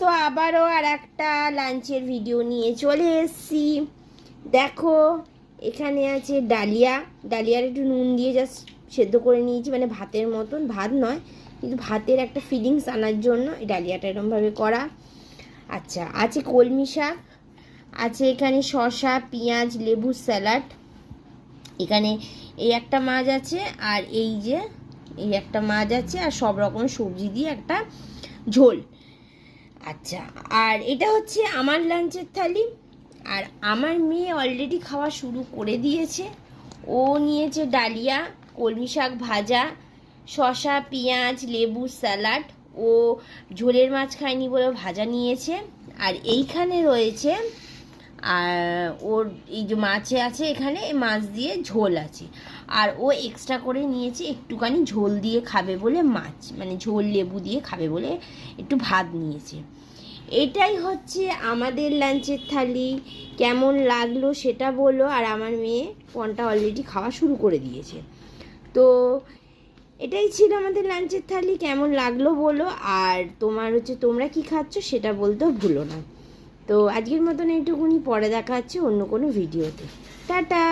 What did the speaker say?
তো আবারও আর একটা লাঞ্চের ভিডিও নিয়ে চলে এসেছি। দেখো এখানে আছে ডালিয়া, ডালিয়ার একটু নুন দিয়ে জাস্ট সেদ্ধ করে নিয়েছি, মানে ভাতের মতন, ভাত নয় কিন্তু ভাতের একটা ফিলিংস আনার জন্য এই ডালিয়াটা এরকমভাবে করা। আচ্ছা, আছে কলমি শাক, আছে এখানে শসা, পেঁয়াজ, লেবু, স্যালাড, এখানে এই একটা মাছ আছে, আর এই যে এই একটা মাছ আছে, আর সব রকম সবজি দিয়ে একটা ঝোল। আচ্ছা, আর এটা হচ্ছে আমার লাঞ্চের থালি। আর আমার মেয়ে অলরেডি খাওয়া শুরু করে দিয়েছে। ও নিয়েছে ডালিয়া, কলমি শাক ভাজা, শসা, পেঁয়াজ, লেবু, স্যালাড। ও ঝোলের মাছ খায়নি বলে ভাজা নিয়েছে। আর এইখানে রয়েছে আর ওর এই যে মাছে আছে, এখানে মাছ দিয়ে ঝোল আছে। আর ও এক্সট্রা করে নিয়েছে একটুখানি ঝোল দিয়ে খাবে বলে মাছ, মানে ঝোল লেবু দিয়ে খাবে বলে একটু ভাত নিয়েছে। এটাই হচ্ছে আমাদের লাঞ্চের থালি। কেমন লাগলো সেটা বলো। আর আমার মেয়ে পনটা অলরেডি খাওয়া শুরু করে দিয়েছে। তো এটাই ছিল আমাদের লাঞ্চের থালি। কেমন লাগলো বলো, আর তোমার হচ্ছে তোমরা কি খাচ্ছ সেটা বলতেও ভুলো না। তো আজকের মতন এইটুকুনি, পরে দেখা হচ্ছে অন্য কোনো ভিডিওতে। টাটা।